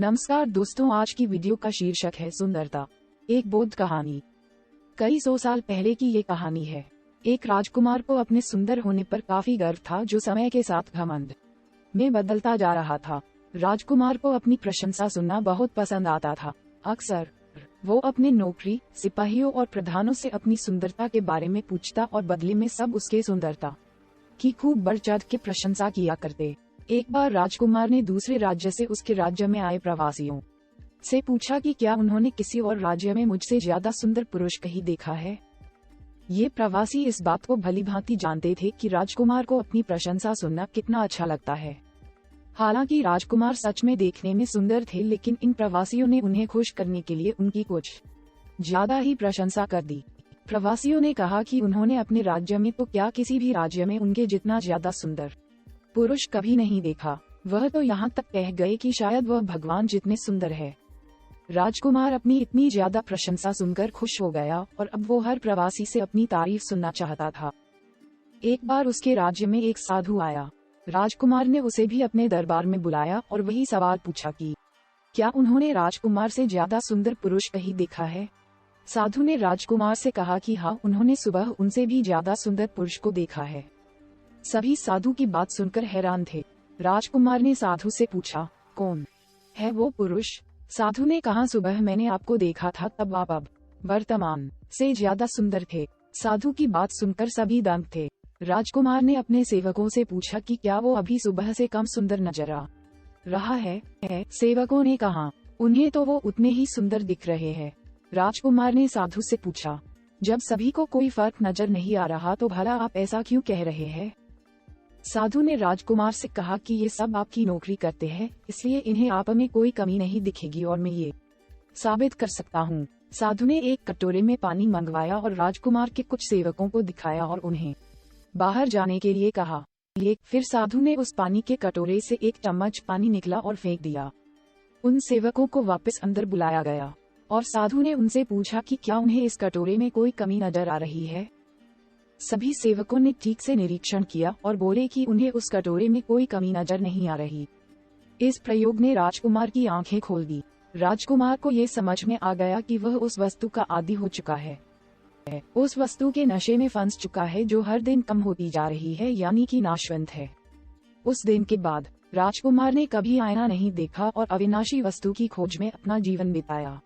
नमस्कार दोस्तों, आज की वीडियो का शीर्षक है सुंदरता, एक बोध कहानी। कई 100 साल पहले की ये कहानी है। एक राजकुमार को अपने सुंदर होने पर काफी गर्व था, जो समय के साथ घमंड में बदलता जा रहा था। राजकुमार को अपनी प्रशंसा सुनना बहुत पसंद आता था। अक्सर वो अपने नौकरी, सिपाहियों और प्रधानों से अपनी सुंदरता के बारे में पूछता और बदले में सब उसके सुंदरता की खूब बढ़ चढ़ के प्रशंसा किया करते। एक बार राजकुमार ने दूसरे राज्य से उसके राज्य में आए प्रवासियों से पूछा कि क्या उन्होंने किसी और राज्य में मुझसे ज्यादा सुंदर पुरुष कहीं देखा है। ये प्रवासी इस बात को भलीभांति जानते थे कि राजकुमार को अपनी प्रशंसा सुनना कितना अच्छा लगता है। हालांकि राजकुमार सच में देखने में सुंदर थे, लेकिन इन प्रवासियों ने उन्हें खुश करने के लिए उनकी कुछ ज्यादा ही प्रशंसा कर दी। प्रवासियों ने कहा कि उन्होंने अपने राज्य में तो क्या, किसी भी राज्य में उनके जितना ज्यादा सुंदर पुरुष कभी नहीं देखा। वह तो यहाँ तक कह गए कि शायद वह भगवान जितने सुंदर है। राजकुमार अपनी इतनी ज्यादा प्रशंसा सुनकर खुश हो गया और अब वो हर प्रवासी से अपनी तारीफ सुनना चाहता था। एक बार उसके राज्य में एक साधु आया। राजकुमार ने उसे भी अपने दरबार में बुलाया और वही सवाल पूछा कि क्या उन्होंने राजकुमार से ज्यादा सुंदर पुरुष कहीं देखा है। साधु ने राजकुमार से कहा कि हाँ, उन्होंने सुबह उनसे भी ज्यादा सुंदर पुरुष को देखा है। सभी साधु की बात सुनकर हैरान थे। राजकुमार ने साधु से पूछा, कौन है वो पुरुष। साधु ने कहा, सुबह मैंने आपको देखा था, तब आप अब वर्तमान से ज्यादा सुंदर थे। साधु की बात सुनकर सभी दंग थे। राजकुमार ने अपने सेवकों से पूछा कि क्या वो अभी सुबह से कम सुंदर नजर आ रहा है। सेवकों ने कहा, उन्हें तो वो उतने ही सुंदर दिख रहे हैं। राजकुमार ने साधु से पूछा, जब सभी को कोई फर्क नजर नहीं आ रहा तो भला आप ऐसा क्यों कह रहे हैं। साधु ने राजकुमार से कहा कि ये सब आपकी नौकरी करते हैं, इसलिए इन्हें आप में कोई कमी नहीं दिखेगी और मैं ये साबित कर सकता हूँ। साधु ने एक कटोरे में पानी मंगवाया और राजकुमार के कुछ सेवकों को दिखाया और उन्हें बाहर जाने के लिए कहा। फिर साधु ने उस पानी के कटोरे से एक चम्मच पानी निकला और फेंक दिया। उन सेवकों को वापस अंदर बुलाया गया और साधु ने उनसे पूछा कि क्या उन्हें इस कटोरे में कोई कमी नजर आ रही है। सभी सेवकों ने ठीक से निरीक्षण किया और बोले कि उन्हें उस कटोरे में कोई कमी नजर नहीं आ रही। इस प्रयोग ने राजकुमार की आंखें खोल दी। राजकुमार को ये समझ में आ गया कि वह उस वस्तु का आदी हो चुका है, उस वस्तु के नशे में फंस चुका है जो हर दिन कम होती जा रही है, यानी कि नाशवंत है। उस दिन के बाद राजकुमार ने कभी आईना नहीं देखा और अविनाशी वस्तु की खोज में अपना जीवन बिताया।